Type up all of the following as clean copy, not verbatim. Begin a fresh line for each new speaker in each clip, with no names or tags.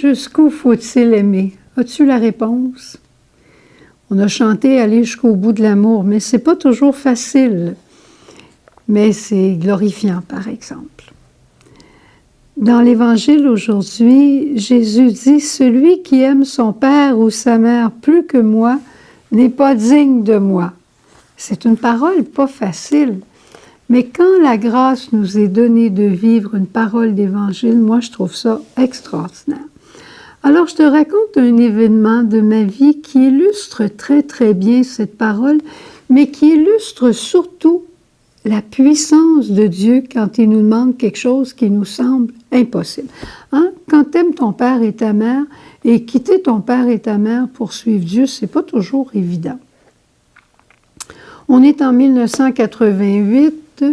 jusqu'où faut-il aimer? As-tu la réponse? On a chanté « Aller jusqu'au bout de l'amour », mais c'est pas toujours facile. Mais c'est glorifiant, par exemple. Dans l'Évangile aujourd'hui, Jésus dit « Celui qui aime son père ou sa mère plus que moi n'est pas digne de moi. » C'est une parole pas facile. Mais quand la grâce nous est donnée de vivre une parole d'Évangile, moi, je trouve ça extraordinaire. Alors, je te raconte un événement de ma vie qui illustre très, très bien cette parole, mais qui illustre surtout la puissance de Dieu quand il nous demande quelque chose qui nous semble impossible. Hein? Quand tu aimes ton père et ta mère, et quitter ton père et ta mère pour suivre Dieu, c'est pas toujours évident. On est en 1988,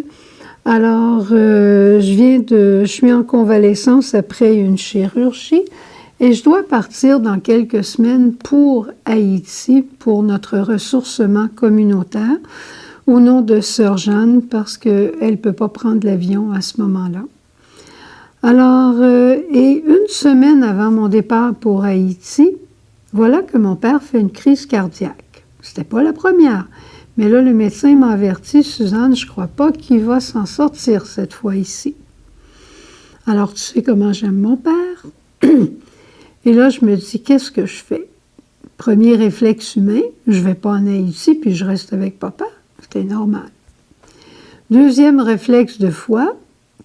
alors je suis en convalescence après une chirurgie, et je dois partir dans quelques semaines pour Haïti, pour notre ressourcement communautaire, au nom de Sœur Jeanne, parce qu'elle ne peut pas prendre l'avion à ce moment-là. Alors, et une semaine avant mon départ pour Haïti, voilà que mon père fait une crise cardiaque. C'était pas la première, mais là, le médecin m'a averti, « Suzanne, je ne crois pas qu'il va s'en sortir cette fois ici. » Alors, tu sais comment j'aime mon père. Et là, je me dis, qu'est-ce que je fais? Premier réflexe humain, je ne vais pas en Haïti, puis je reste avec papa. C'était normal. Deuxième réflexe de foi,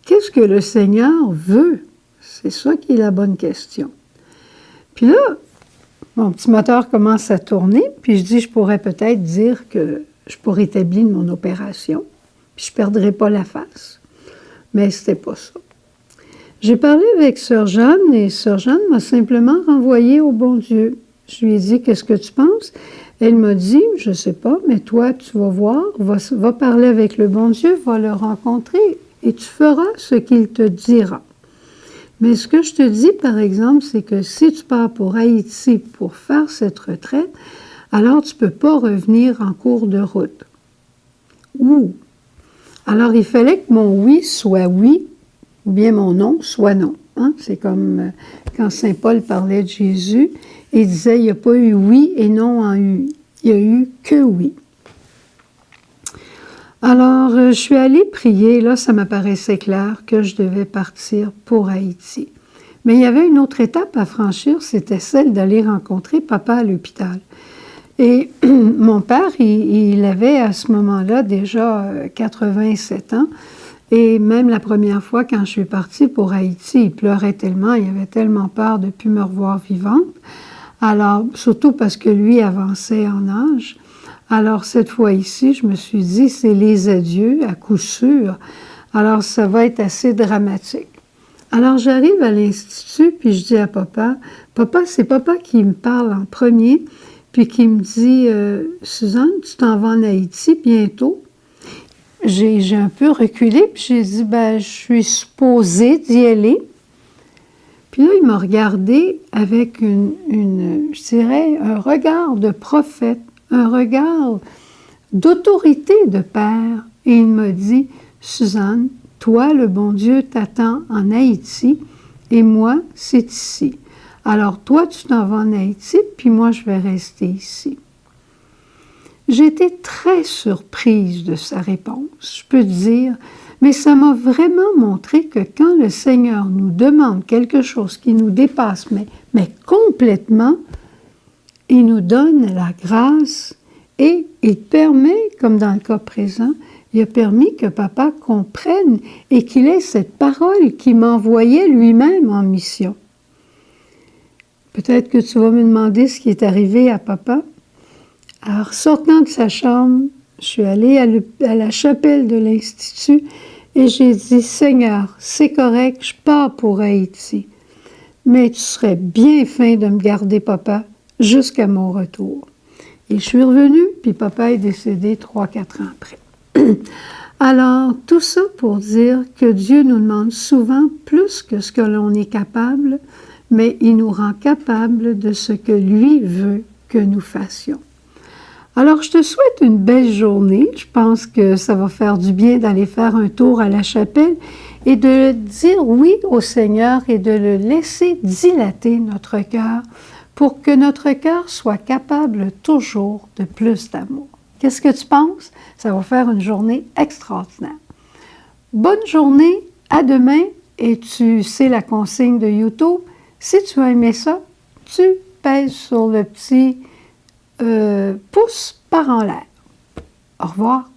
qu'est-ce que le Seigneur veut? C'est ça qui est la bonne question. Puis là, mon petit moteur commence à tourner, puis je dis, je pourrais peut-être dire que je pourrais établir mon opération, puis je ne perdrai pas la face. Mais ce n'était pas ça. J'ai parlé avec Sœur Jeanne, et Sœur Jeanne m'a simplement renvoyé au bon Dieu. Je lui ai dit, qu'est-ce que tu penses? Elle m'a dit, je ne sais pas, mais toi, tu vas voir, va parler avec le bon Dieu, va le rencontrer, et tu feras ce qu'il te dira. Mais ce que je te dis, par exemple, c'est que si tu pars pour Haïti pour faire cette retraite, alors tu ne peux pas revenir en cours de route. Ouh! Alors, il fallait que mon oui soit oui, ou bien mon non soit non. Hein? C'est comme quand Saint Paul parlait de Jésus, il disait, il n'y a pas eu oui et non en eu. Il n'y a eu que oui. Alors, je suis allée prier, là, ça m'apparaissait clair que je devais partir pour Haïti. Mais il y avait une autre étape à franchir, c'était celle d'aller rencontrer papa à l'hôpital. Et mon père, il avait à ce moment-là déjà 87 ans. Et même la première fois, quand je suis partie pour Haïti, il pleurait tellement, il avait tellement peur de ne plus me revoir vivante. Alors, surtout parce que lui avançait en âge. Alors, cette fois ici, je me suis dit, c'est les adieux, à coup sûr. Alors, ça va être assez dramatique. Alors, j'arrive à l'Institut, puis je dis à papa, « Papa, c'est papa qui me parle en premier, puis qui me dit, « Suzanne, tu t'en vas en Haïti bientôt? » J'ai un peu reculé, puis j'ai dit, « Ben, je suis supposée d'y aller. » Puis là, il m'a regardé avec je dirais, un regard de prophète, un regard d'autorité de père. Et il m'a dit, « Suzanne, toi, le bon Dieu t'attend en Haïti, et moi, c'est ici. Alors, toi, tu t'en vas en Haïti, puis moi, je vais rester ici. » J'ai été très surprise de sa réponse, je peux dire, mais ça m'a vraiment montré que quand le Seigneur nous demande quelque chose qui nous dépasse, mais complètement, il nous donne la grâce et il permet, comme dans le cas présent, il a permis que papa comprenne et qu'il ait cette parole qui m'envoyait lui-même en mission. Peut-être que tu vas me demander ce qui est arrivé à papa. Alors, sortant de sa chambre, je suis allée à la chapelle de l'Institut et j'ai dit, « Seigneur, c'est correct, je pars pour Haïti, mais tu serais bien fin de me garder, papa, jusqu'à mon retour. » Et je suis revenue, puis papa est décédé 3-4 ans après. Alors, tout ça pour dire que Dieu nous demande souvent plus que ce que l'on est capable, mais il nous rend capables de ce que lui veut que nous fassions. Alors, je te souhaite une belle journée. Je pense que ça va faire du bien d'aller faire un tour à la chapelle et de dire oui au Seigneur et de le laisser dilater notre cœur pour que notre cœur soit capable toujours de plus d'amour. Qu'est-ce que tu penses? Ça va faire une journée extraordinaire. Bonne journée, à demain, et tu sais la consigne de YouTube. Si tu as aimé ça, tu pèses sur le petit pouce par en l'air. Au revoir.